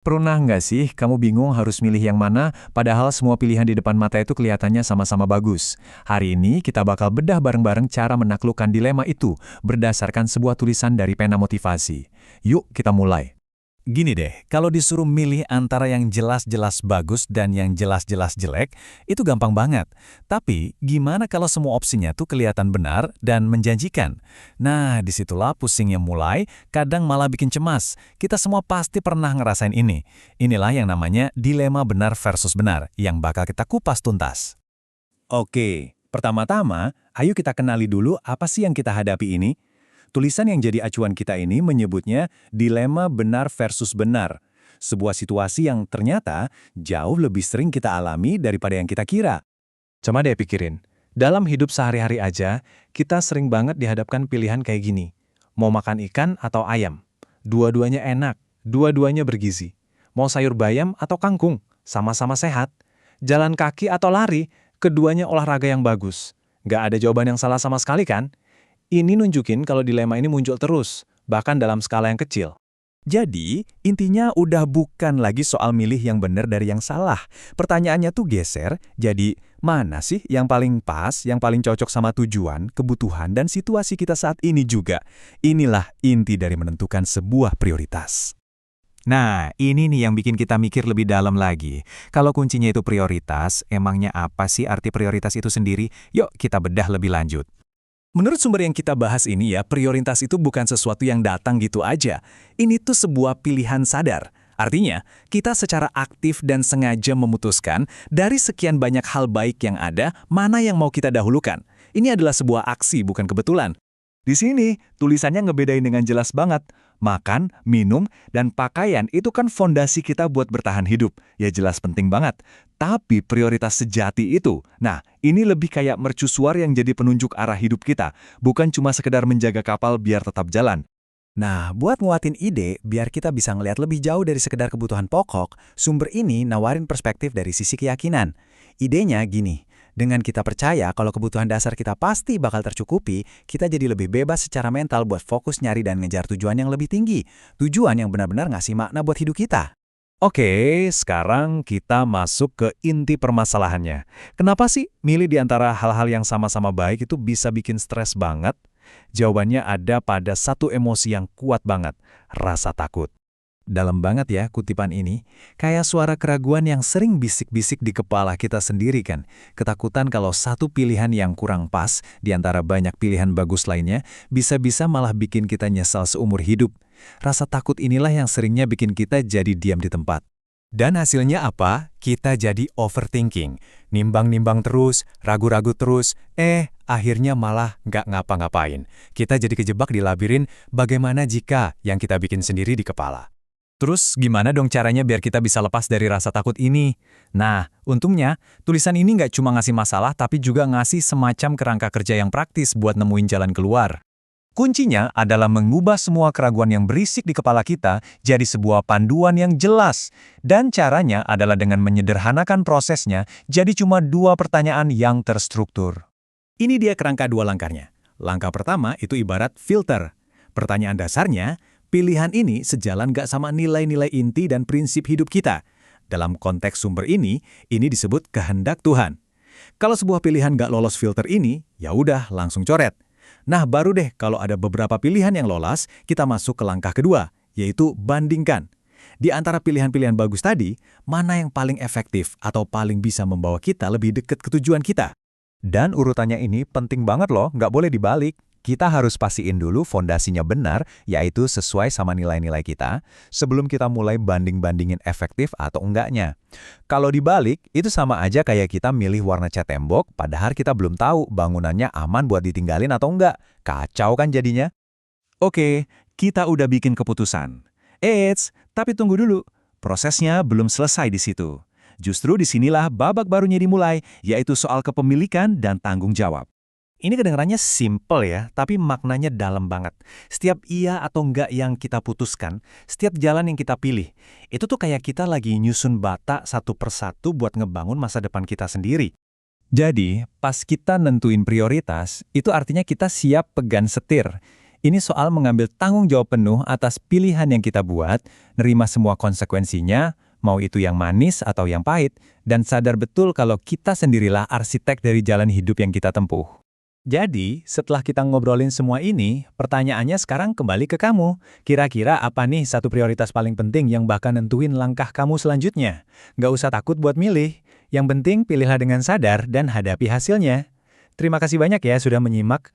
Pernah nggak sih kamu bingung harus milih yang mana, padahal semua pilihan di depan mata itu kelihatannya sama-sama bagus? Hari ini kita bakal bedah bareng-bareng cara menaklukkan dilema itu berdasarkan sebuah tulisan dari pena motivasi. Yuk kita mulai. Gini deh, kalau disuruh milih antara yang jelas-jelas bagus dan yang jelas-jelas jelek, itu gampang banget. Tapi, gimana kalau semua opsinya tuh kelihatan benar dan menjanjikan? Nah, disitulah pusingnya mulai, kadang malah bikin cemas. Kita semua pasti pernah ngerasain ini. Inilah yang namanya dilema benar versus benar, yang bakal kita kupas tuntas. Oke, pertama-tama, ayo kita kenali dulu apa sih yang kita hadapi ini. Tulisan yang jadi acuan kita ini menyebutnya dilema benar versus benar. Sebuah situasi yang ternyata jauh lebih sering kita alami daripada yang kita kira. Coba deh pikirin, dalam hidup sehari-hari aja, kita sering banget dihadapkan pilihan kayak gini. Mau makan ikan atau ayam? Dua-duanya enak, dua-duanya bergizi. Mau sayur bayam atau kangkung? Sama-sama sehat. Jalan kaki atau lari? Keduanya olahraga yang bagus. Nggak ada jawaban yang salah sama sekali kan? Ini nunjukin kalau dilema ini muncul terus, bahkan dalam skala yang kecil. Jadi, intinya udah bukan lagi soal milih yang benar dari yang salah. Pertanyaannya tuh geser, jadi mana sih yang paling pas, yang paling cocok sama tujuan, kebutuhan, dan situasi kita saat ini juga. Inilah inti dari menentukan sebuah prioritas. Nah, ini nih yang bikin kita mikir lebih dalam lagi. Kalau kuncinya itu prioritas, emangnya apa sih arti prioritas itu sendiri? Yuk kita bedah lebih lanjut. Menurut sumber yang kita bahas ini ya, prioritas itu bukan sesuatu yang datang gitu aja. Ini tuh sebuah pilihan sadar. Artinya, kita secara aktif dan sengaja memutuskan dari sekian banyak hal baik yang ada, mana yang mau kita dahulukan. Ini adalah sebuah aksi, bukan kebetulan. Di sini, tulisannya ngebedain dengan jelas banget. Makan, minum, dan pakaian itu kan fondasi kita buat bertahan hidup. Ya jelas penting banget. Tapi prioritas sejati itu, nah ini lebih kayak mercusuar yang jadi penunjuk arah hidup kita. Bukan cuma sekedar menjaga kapal biar tetap jalan. Nah, buat nguatin ide, biar kita bisa ngelihat lebih jauh dari sekedar kebutuhan pokok, sumber ini nawarin perspektif dari sisi keyakinan. Idenya gini, dengan kita percaya kalau kebutuhan dasar kita pasti bakal tercukupi, kita jadi lebih bebas secara mental buat fokus nyari dan ngejar tujuan yang lebih tinggi. Tujuan yang benar-benar ngasih makna buat hidup kita. Oke, sekarang kita masuk ke inti permasalahannya. Kenapa sih milih di antara hal-hal yang sama-sama baik itu bisa bikin stres banget? Jawabannya ada pada satu emosi yang kuat banget, rasa takut. Dalam banget ya kutipan ini, kayak suara keraguan yang sering bisik-bisik di kepala kita sendiri kan. Ketakutan kalau satu pilihan yang kurang pas di antara banyak pilihan bagus lainnya, bisa-bisa malah bikin kita nyesal seumur hidup. Rasa takut inilah yang seringnya bikin kita jadi diam di tempat. Dan hasilnya apa? Kita jadi overthinking. Nimbang-nimbang terus, ragu-ragu terus, akhirnya malah nggak ngapa-ngapain. Kita jadi kejebak di labirin bagaimana jika yang kita bikin sendiri di kepala. Terus gimana dong caranya biar kita bisa lepas dari rasa takut ini? Nah, untungnya tulisan ini nggak cuma ngasih masalah tapi juga ngasih semacam kerangka kerja yang praktis buat nemuin jalan keluar. Kuncinya adalah mengubah semua keraguan yang berisik di kepala kita jadi sebuah panduan yang jelas. Dan caranya adalah dengan menyederhanakan prosesnya jadi cuma 2 pertanyaan yang terstruktur. Ini dia kerangka 2 langkahnya. Langkah pertama itu ibarat filter. Pertanyaan dasarnya, pilihan ini sejalan nggak sama nilai-nilai inti dan prinsip hidup kita. Dalam konteks sumber ini disebut kehendak Tuhan. Kalau sebuah pilihan nggak lolos filter ini, ya udah langsung coret. Nah baru deh kalau ada beberapa pilihan yang lolos, kita masuk ke langkah kedua, yaitu bandingkan. Di antara pilihan-pilihan bagus tadi, mana yang paling efektif atau paling bisa membawa kita lebih dekat ke tujuan kita? Dan urutannya ini penting banget loh, nggak boleh dibalik. Kita harus pastiin dulu fondasinya benar, yaitu sesuai sama nilai-nilai kita, sebelum kita mulai banding-bandingin efektif atau enggaknya. Kalau dibalik, itu sama aja kayak kita milih warna cat tembok, padahal kita belum tahu bangunannya aman buat ditinggalin atau enggak. Kacau kan jadinya? Oke, kita udah bikin keputusan. Tapi tunggu dulu, prosesnya belum selesai di situ. Justru disinilah babak barunya dimulai, yaitu soal kepemilikan dan tanggung jawab. Ini kedengarannya simple ya, tapi maknanya dalam banget. Setiap iya atau enggak yang kita putuskan, setiap jalan yang kita pilih, itu tuh kayak kita lagi nyusun bata satu persatu buat ngebangun masa depan kita sendiri. Jadi, pas kita nentuin prioritas, itu artinya kita siap pegang setir. Ini soal mengambil tanggung jawab penuh atas pilihan yang kita buat, nerima semua konsekuensinya, mau itu yang manis atau yang pahit, dan sadar betul kalau kita sendirilah arsitek dari jalan hidup yang kita tempuh. Jadi, setelah kita ngobrolin semua ini, pertanyaannya sekarang kembali ke kamu. Kira-kira apa nih satu prioritas paling penting yang bahkan nentuin langkah kamu selanjutnya? Nggak usah takut buat milih. Yang penting pilihlah dengan sadar dan hadapi hasilnya. Terima kasih banyak ya sudah menyimak.